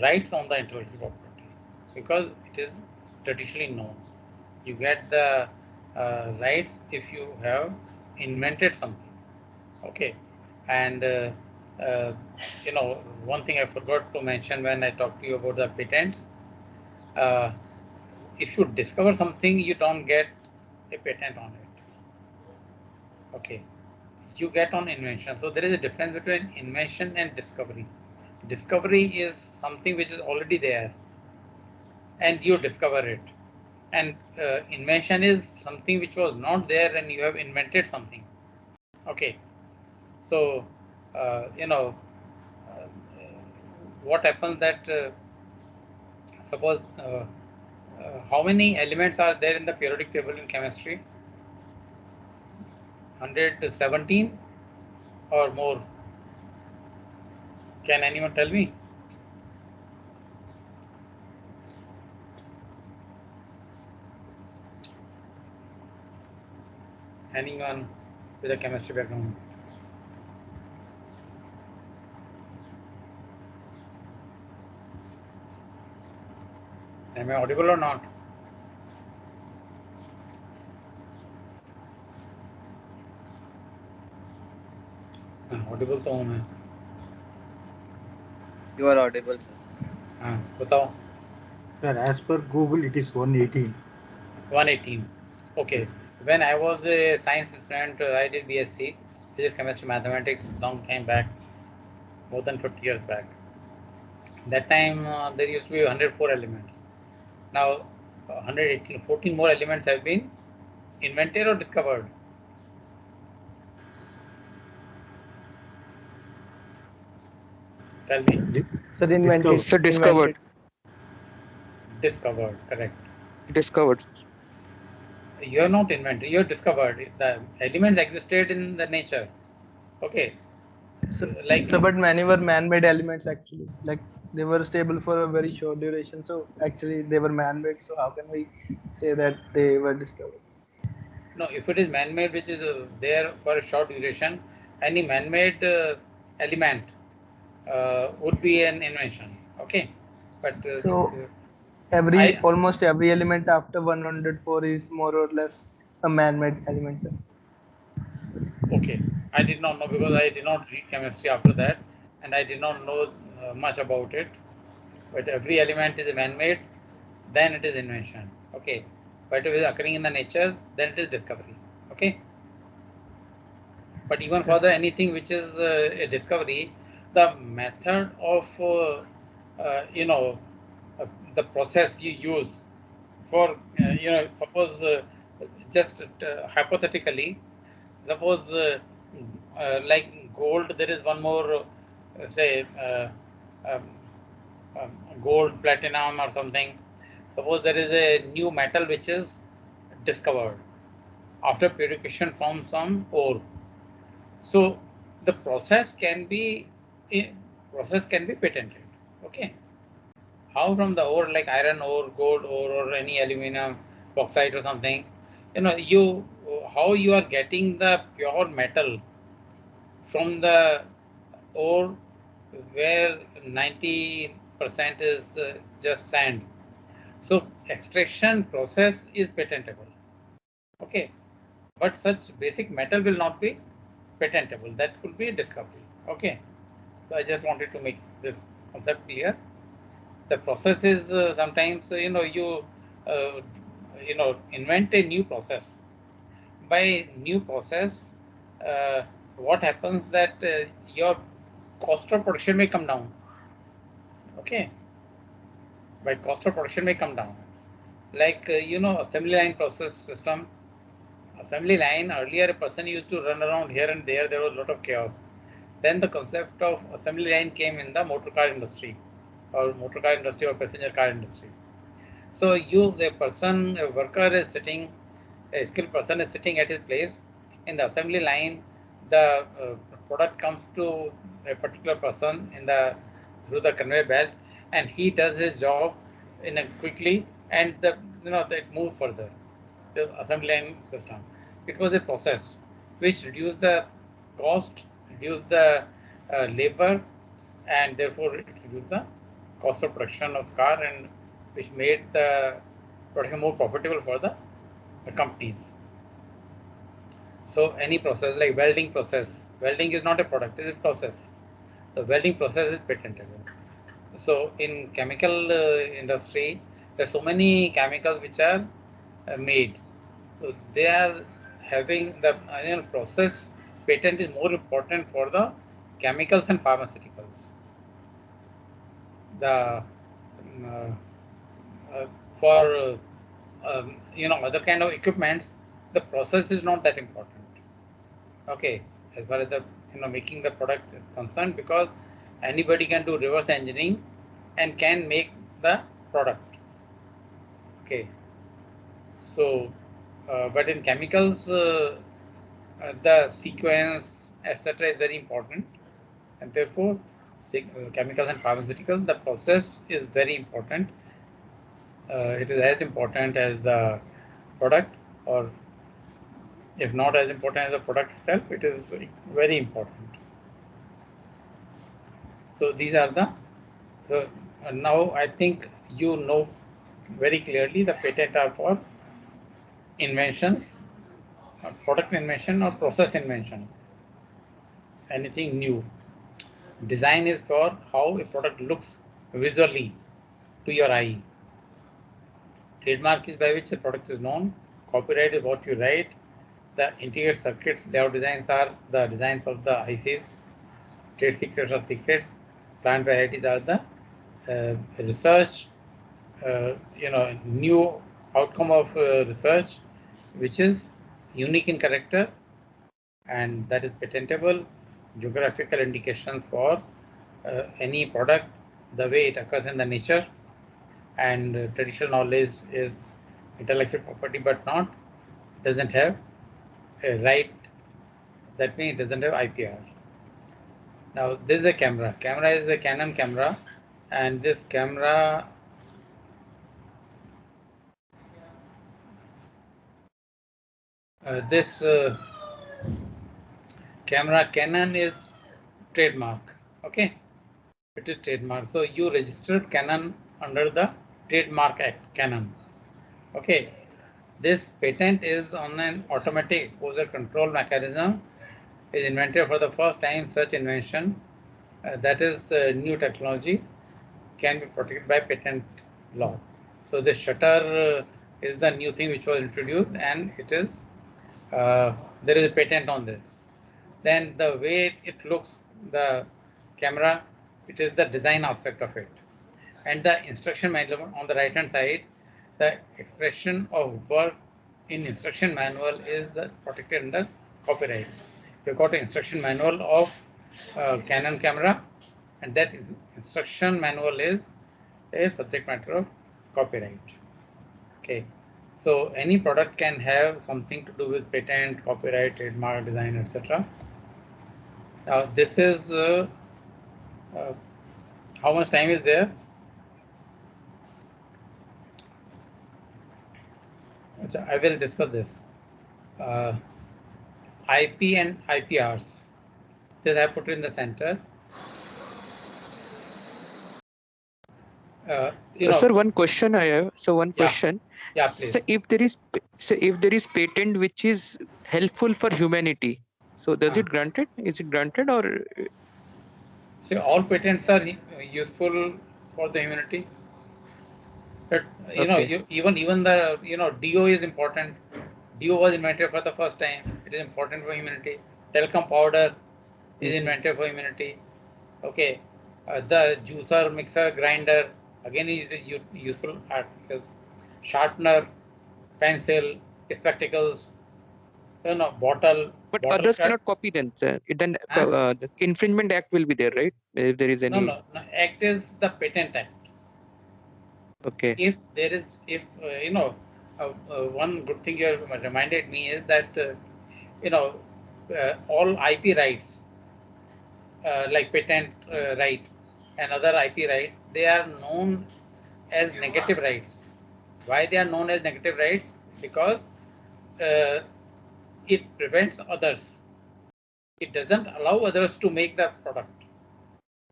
rights on the intellectual property because it is traditionally known. You get the rights if you have invented something. Okay, and uh, one thing I forgot to mention when I talked to you about the patents. Uh, if you discover something, you don't get a patent on it. Okay, you get on invention. So there is a difference between invention and discovery. Discovery is something which is already there, and you discover it. And invention is something which was not there, and you have invented something. Okay, so uh, what happens that suppose how many elements are there in the periodic table in chemistry? 117 or more? Can anyone tell me? Anyone with a chemistry background? Am I audible or not? Audible तो हूँ मैं. You are audible, sir. हाँ बताओ. Sir, as per Google, it is 118. 118. Okay. When I was a science student, I did BSc, physics, chemistry, mathematics, long time back, more than 50 years back. That time there used to be 104 elements. Now 118, 14 more elements have been invented or discovered. Tell me. Sir, invented. Discovered. So discovered. Discovered, correct. Discovered. You are not invented, you are discovered. The elements existed in the nature. Okay. Like So, but many were man-made elements actually. Like they were stable for a very short duration. So actually, they were man-made. So how can we say that they were discovered? no, if it is man-made, which is there for a short duration, any man-made element would be an invention. Okay, but So I almost every element after 104 is more or less a man-made element, sir. okay, I did not know because I did not read chemistry after that, and I did not know much about it. But every element is man-made, then it is invention. Okay, but if it is occurring in the nature, then it is discovery. Okay. But even for Yes. the anything which is a discovery, the method of you know the process you use for suppose just hypothetically, suppose like gold, there is one more say um, um, gold, platinum, or something. Suppose there is a new metal which is discovered after purification from some ore. So the process can be patented. Okay. How from the ore like iron ore, gold ore, or any aluminum, bauxite or something, you how you are getting the pure metal from the ore where 90% is just sand. So extraction process is patentable. Okay. But such basic metal will not be patentable. That could be a discovery. Okay. So I just wanted to make this concept clear. The process is sometimes uh, invent a new process. By new process, uh, what happens that your cost of production may come down. Okay. By cost of production may come down. Like assembly line process system. Assembly line, earlier a person used to run around here and there. There was a lot of chaos. Then the concept of assembly line came in the motor car industry or passenger car industry. So a worker is sitting, a skilled person is sitting at his place in the assembly line. The product comes to a particular person through the conveyor belt, and he does his job in a quickly, and it moves further. The assembly line system. It was a process which reduced the cost, reduced the labor, and therefore it reduced the cost of production of car, and which made the production more profitable for the companies. So any process like welding is not a product, it is a process. The welding process is patentable. So in chemical industry, there are so many chemicals which are made. So they are having the process patent is more important for the chemicals and pharmaceuticals. The uh, for other kind of equipments, the process is not that important. Okay, as far as the making the product is concerned, because anybody can do reverse engineering and can make the product. Okay, so but in chemicals, the sequence etc. is very important, and therefore chemicals and pharmaceuticals, the process is very important. It is as important as the product, or if not as important as the product itself, it is very important. So these are the now I think you know very clearly the patent are for inventions, product invention or process invention, anything new. Design is for how a product looks visually to your eye. Trademark is by which the product is known. Copyright is what you write. The integrated circuits layout designs are the designs of the ICs. Trade secrets are secrets. Plant varieties are the research, new outcome of research, which is unique in character, and that is patentable. Geographical indication for any product, the way it occurs in the nature, and traditional knowledge is intellectual property, but doesn't have a right. That means it doesn't have IPR. Now this is a camera. Camera is a Canon camera, and this camera this camera Canon is trademark. Okay, it is trademark. So you registered Canon under the Trademark Act, Canon. Okay, this patent is on an automatic exposure control mechanism. Is invented for the first time. Such invention, that is new technology, can be protected by patent law. So the shutter is the new thing which was introduced, and it is there is a patent on this. Then the way it looks, the camera, it is the design aspect of it. And the instruction manual on the right hand side, the expression of work in instruction manual is protected under copyright. You've got an instruction manual of Canon camera, and that instruction manual is a subject matter of copyright. Okay, so any product can have something to do with patent, copyright, trademark, design, etc. Now this is how much time is there? I will discuss this. IP and IPRs. This I put in the center. Sir, one question I have. So one question. Yeah, please. So if there is patent which is helpful for humanity, so does it granted? Is it granted or? So all patents are useful for the humanity. But even the DO is important. DO was invented for the first time. It is important for humanity. Talcum powder is invented for humanity. Okay, the juicer, mixer, grinder again is useful articles. Sharpener, pencil, spectacles, bottle. But bottle others cut. cannot copy them. Sir. Then the infringement act will be there, right? If there is any. No. Act is the patent act. Okay. If there is, one good thing you have reminded me is that all IP rights, like patent right and other IP rights, they are known as negative rights. Why they are known as negative rights? Because it prevents others. It doesn't allow others to make the product.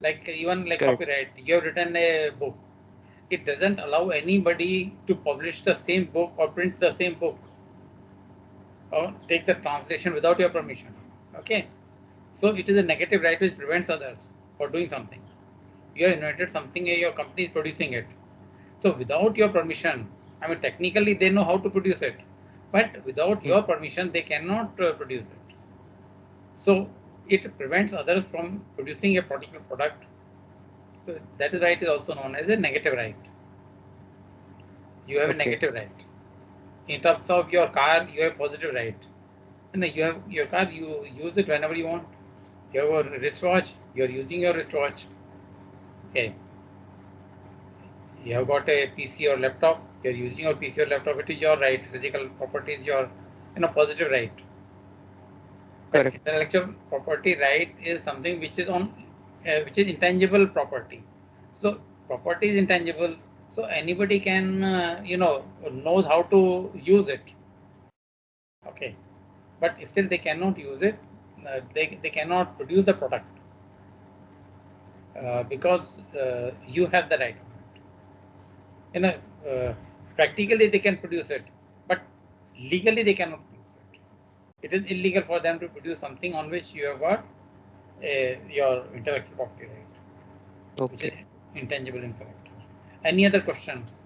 Like even like Correct. copyright, you have written a book. It doesn't allow anybody to publish the same book or print the same book or take the translation without your permission. Okay, so it is a negative right which prevents others for doing something. You have invented something, your company is producing it. So without your permission, I mean technically they know how to produce it, but without your permission they cannot produce it. So it prevents others from producing a particular product. So that is why it is also known as a negative right. You have a negative right. In terms of your car, you have positive right. And you have your car, you use it whenever you want. You have a wristwatch, you are using your wristwatch. Okay. You have got a PC or laptop, you are using your PC or laptop, it is your right. Physical property is your positive right. But intellectual property right is something which is which is intangible property. So property is intangible. So anybody can knows how to use it. Okay, but still they cannot use it. They cannot produce the product because you have the right. Practically they can produce it, but legally they cannot produce it. It is illegal for them to produce something on which you have got your intellectual property right, which is intangible in character. Any other questions?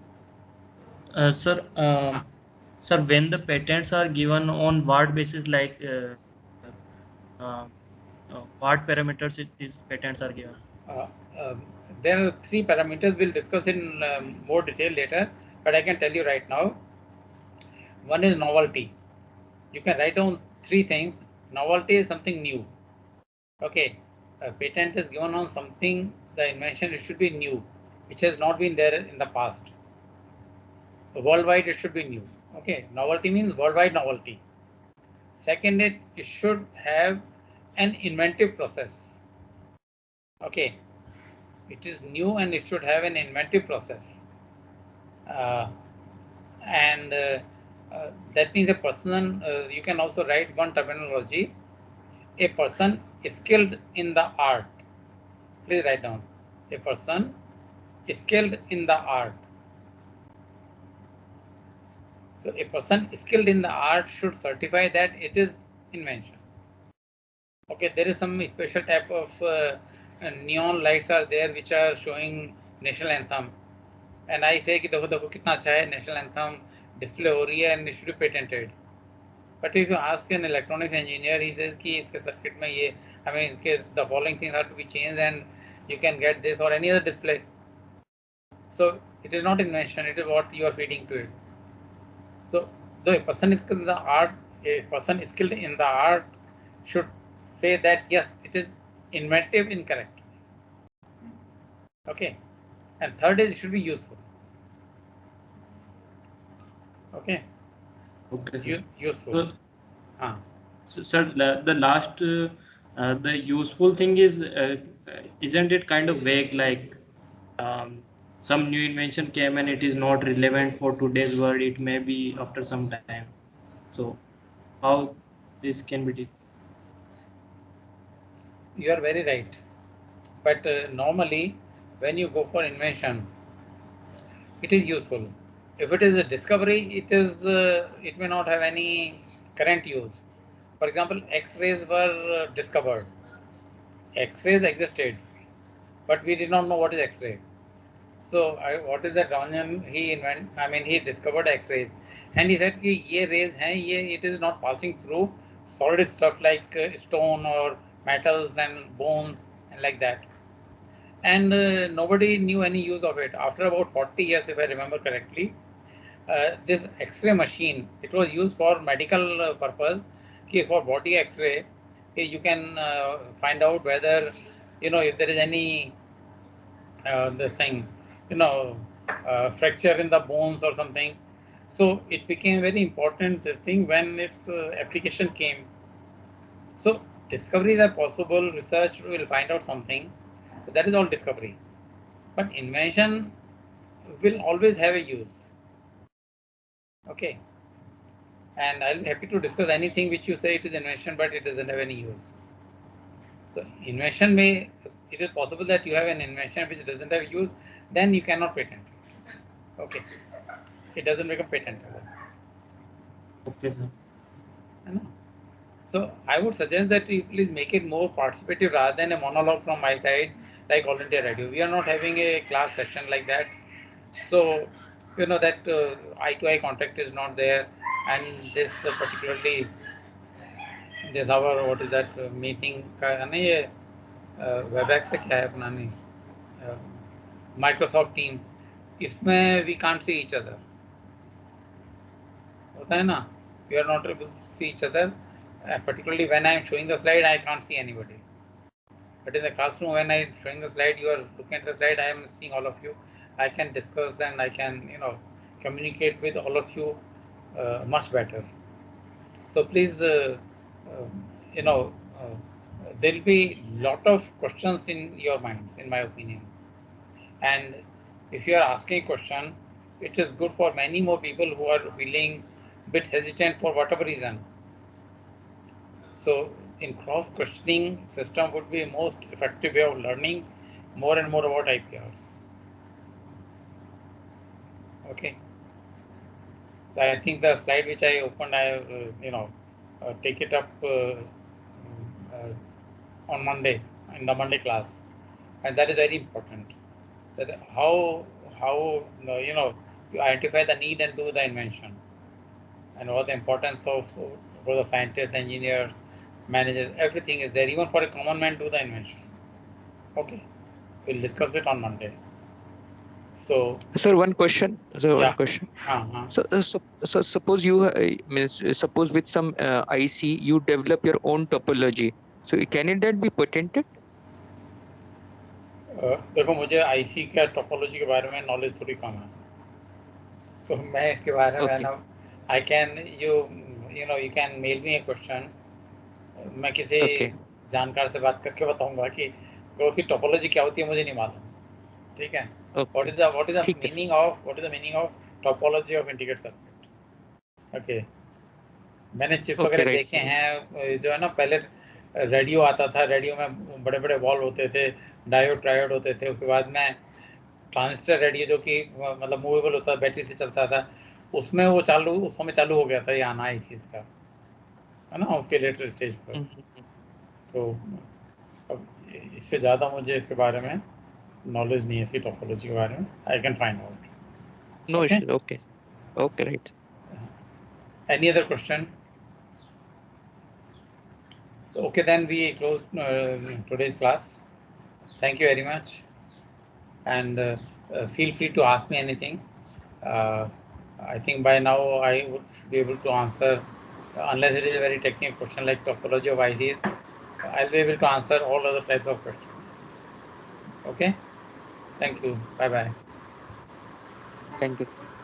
Sir, when the patents are given on what basis, like uh, what parameters these patents are given? Uh, um, there are three parameters we'll discuss in more detail later, but I can tell you right now. One is novelty. You can write down three things. Novelty is something new. Okay, a patent is given on something, the invention it should be new, which has not been there in the past. Worldwide, it should be new. Okay, novelty means worldwide novelty. Second, it should have an inventive process. Okay, it is new and it should have an inventive process. Uh, and that means a person, you can also write one terminology, a person skilled in the art. Please write down, a person skilled in the art. So a person skilled in the art should certify that it is invention. Okay, there is some special type of neon lights are there which are showing national anthem, and I say कि देखो देखो कितना अच्छा है national anthem display हो रही है and it should be patented. But if you ask an electronics engineer, he says कि इसके circuit में ये, I mean the following things have to be changed and you can get this or any other display. So it is not invention, it is what you are feeding to it. So a person skilled in the art, a person skilled in the art should say that yes, it is inventive in character. Okay, and third is it should be useful. Okay. Okay, sir. Useful. So, sir, the last, the useful thing is, isn't it kind of vague? Like some new invention came and it is not relevant for today's world. It may be after some time. So, how this can be done? You are very right. But normally, when you go for invention, it is useful. If it is a discovery, it may not have any current use. For example, X-rays were discovered. X-rays existed, but we did not know what is X-ray. So what is that Raman? He discovered X-rays, and he said कि ये rays हैं, it is not passing through solid stuff like stone or metals and bones and like that. And nobody knew any use of it. After about 40 years, if I remember correctly, this X-ray machine, it was used for medical purpose. For body X-ray, you can find out whether if there is any this thing, fracture in the bones or something. So it became very important this thing when its application came. So discoveries are possible. Research will find out something. So that is all discovery. But invention will always have a use. Okay. And I'll be happy to discuss anything which you say it is invention, but it doesn't have any use. So invention it is possible that you have an invention which doesn't have use, then you cannot patent it. Okay. It doesn't become patentable. Okay. So I would suggest that you please make it more participative rather than a monologue from my side, like All India Radio. We are not having a class session like that. So, that eye-to-eye contact is not there, and this particularly this our what is that meeting का है ना ये WebEx से क्या है अपना नहीं Microsoft Team, इसमें we can't see each other. होता है ना, we are not able to see each other. Particularly when I am showing the slide, I can't see anybody. But in the classroom, when I am showing the slide, you are looking at the slide, I am seeing all of you. I can discuss and I can, communicate with all of you much better. So please, there will be lot of questions in your minds, in my opinion. And if you are asking a question, it is good for many more people who are willing, bit hesitant for whatever reason. So in cross-questioning system would be a most effective way of learning more and more about IPRs. Okay. I think the slide which I opened, I take it up on Monday in the Monday class, and that is very important. That how You identify the need and do the invention. And all the importance of for the scientists, engineers, managers, everything is there. Even for a common man, do the invention. Okay, we'll discuss it on Monday. So, Sir, one question. So one yeah. question. Uh-huh. So suppose you means suppose with some IC you develop your own topology. So can it that be patented? देखो मुझे IC का topology के बारे में knowledge थोड़ी कम है, तो मैं इसके बारे में Okay. ना I can you know you can mail me a question, मैं किसी Okay. जानकार से बात करके बताऊंगा कि उसकी टोपोलॉजी क्या होती है, मुझे नहीं मालूम. ठीक है. Okay. What is the ठीक है sir. meaning of topology of integrated circuit? Okay. मैंने चिप्स Okay, वगैरह right, देखे sir. हैं, जो है ना पहले रेडियो आता था, रेडियो में बड़े बड़े बॉल होते थे, डायोड ट्रायोड होते थे, उसके बाद में ट्रांजिस्टर रेडियो जो कि मतलब मूवेबल होता था, बैटरी से चलता था, उसमें वो चालू उस समय चालू हो गया था ये आना इस चीज़ का, है ना, उसके लेटर स्टेज पर. तो अब इससे ज़्यादा मुझे इसके बारे में नॉलेज नहीं है, इसकी टोपोलॉजी के बारे में. I can find out. No Okay. issue. Okay. Okay, right. Any other question? Okay, then we close today's class. Thank you very much, and feel free to ask me anything. I think by now I would be able to answer, unless it is a very technical question like topology of ICs, I'll be able to answer all other types of questions. Okay, thank you. Bye bye. Thank you, sir.